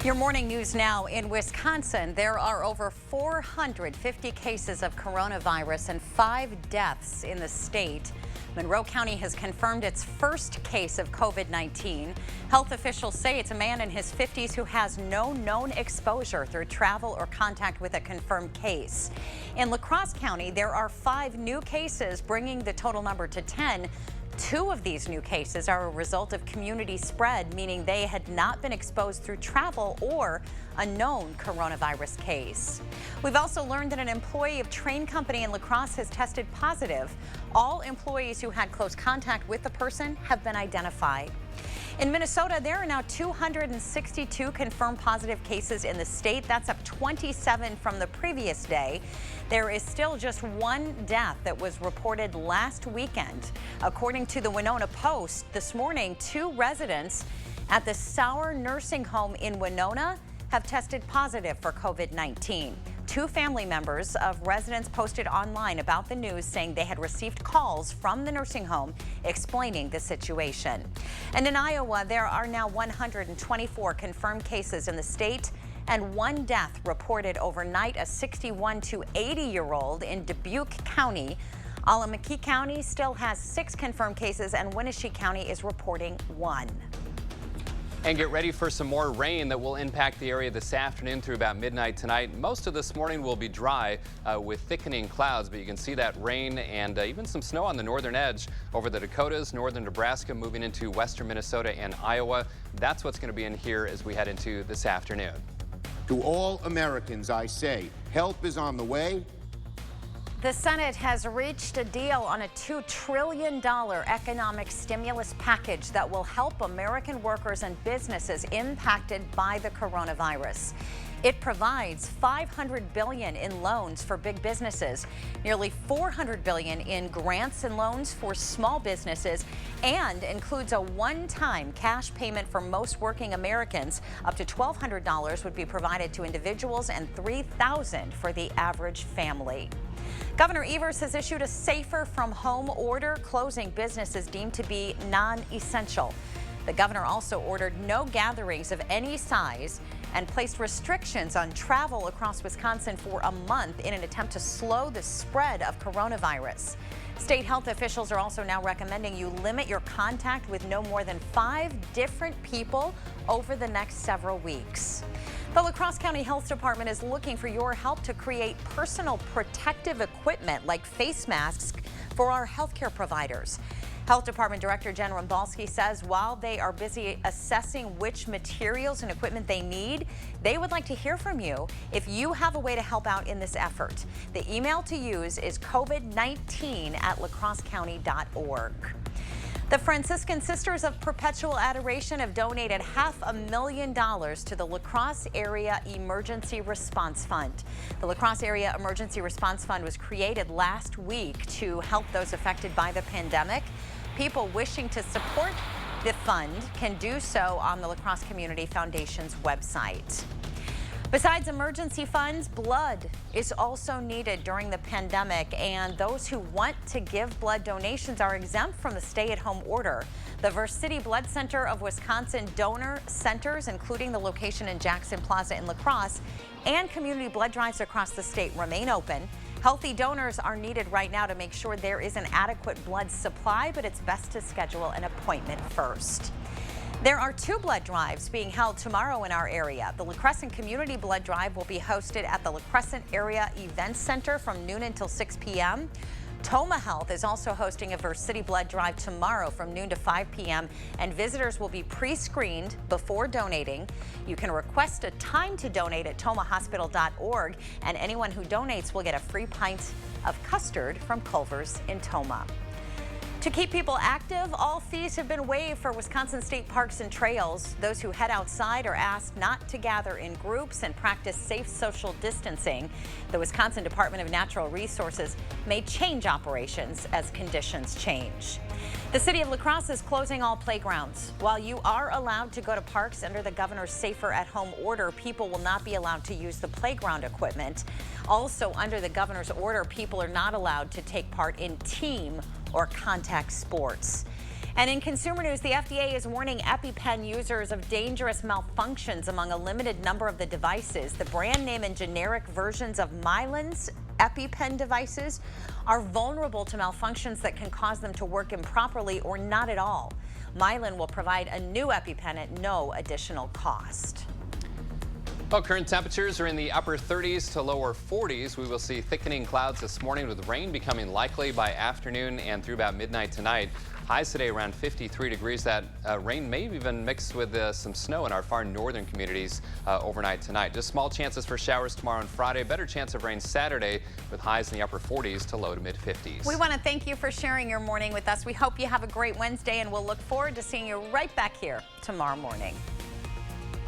Your morning news now. In Wisconsin, there are over 450 cases of coronavirus and 5 deaths in the state. Monroe County has confirmed its first case of COVID-19. Health officials say it's a man in his 50s who has no known exposure through travel or contact with a confirmed case. In La Crosse County, there are 5 new cases, bringing the total number to 10. 2 of these new cases are a result of community spread, meaning they had not been exposed through travel or a known coronavirus case. We've also learned that an employee of Train Company in La Crosse has tested positive. All employees who had close contact with the person have been identified. In Minnesota, there are now 262 confirmed positive cases in the state. That's up 27 from the previous day. There is still just 1 death that was reported last weekend. According to the Winona Post, this morning, 2 residents at the Sauer Nursing Home in Winona have tested positive for COVID-19. 2 family members of residents posted online about the news, saying they had received calls from the nursing home explaining the situation. And in Iowa, there are now 124 confirmed cases in the state and 1 death reported overnight, a 61 to 80-year-old in Dubuque County. Allamakee County still has 6 confirmed cases, and Wenatchee County is reporting 1. And get ready for some more rain that will impact the area this afternoon through about midnight tonight. Most of this morning will be dry with thickening clouds, but you can see that rain and even some snow on the northern edge over the Dakotas, northern Nebraska, moving into western Minnesota and Iowa. That's what's going to be in here as we head into this afternoon. To all Americans, I say, help is on the way. The Senate has reached a deal on a $2 trillion economic stimulus package that will help American workers and businesses impacted by the coronavirus. It provides $500 billion in loans for big businesses, nearly $400 billion in grants and loans for small businesses, and includes a one-time cash payment for most working Americans. Up to $1,200 would be provided to individuals and $3,000 for the average family. Governor Evers has issued a safer from home order, closing businesses deemed to be non-essential. The governor also ordered no gatherings of any size and placed restrictions on travel across Wisconsin for a month in an attempt to slow the spread of coronavirus. State health officials are also now recommending you limit your contact with no more than 5 different people over the next several weeks. The La Crosse County Health Department is looking for your help to create personal protective equipment like face masks for our healthcare providers. Health Department Director Jen Rombalski says while they are busy assessing which materials and equipment they need, they would like to hear from you if you have a way to help out in this effort. The email to use is covid19@lacrossecounty.org. The Franciscan Sisters of Perpetual Adoration have donated $500,000 to the La Crosse Area Emergency Response Fund. The La Crosse Area Emergency Response Fund was created last week to help those affected by the pandemic. People wishing to support the fund can do so on the La Crosse Community Foundation's website. Besides emergency funds, blood is also needed during the pandemic, and those who want to give blood donations are exempt from the stay-at-home order. The Versiti Blood Center of Wisconsin donor centers, including the location in Jackson Plaza in La Crosse, and community blood drives across the state remain open. Healthy donors are needed right now to make sure there is an adequate blood supply, but it's best to schedule an appointment first. There are 2 blood drives being held tomorrow in our area. The La Crescent Community Blood Drive will be hosted at the La Crescent Area Events Center from noon until 6 p.m. Toma Health is also hosting a Versiti Blood Drive tomorrow from noon to 5 p.m. and visitors will be pre-screened before donating. You can request a time to donate at tomahospital.org, and anyone who donates will get a free pint of custard from Culver's in Toma. To keep people active, all fees have been waived for Wisconsin state parks and trails. Those who head outside are asked not to gather in groups and practice safe social distancing. The Wisconsin Department of Natural Resources may change operations as conditions change. The city of La Crosse is closing all playgrounds. While you are allowed to go to parks under the governor's safer at home order, people will not be allowed to use the playground equipment. Also, under the governor's order, people are not allowed to take part in team or contact sports. And in consumer news, the FDA is warning EpiPen users of dangerous malfunctions among a limited number of the devices. The brand name and generic versions of Mylan's EpiPen devices are vulnerable to malfunctions that can cause them to work improperly or not at all. Mylan will provide a new EpiPen at no additional cost. Well, current temperatures are in the upper 30s to lower 40s. We will see thickening clouds this morning with rain becoming likely by afternoon and through about midnight tonight. Highs today around 53 degrees. That rain may even mix with some snow in our far northern communities overnight tonight. Just small chances for showers tomorrow and Friday. Better chance of rain Saturday with highs in the upper 40s to low to mid 50s. We want to thank you for sharing your morning with us. We hope you have a great Wednesday, and we'll look forward to seeing you right back here tomorrow morning.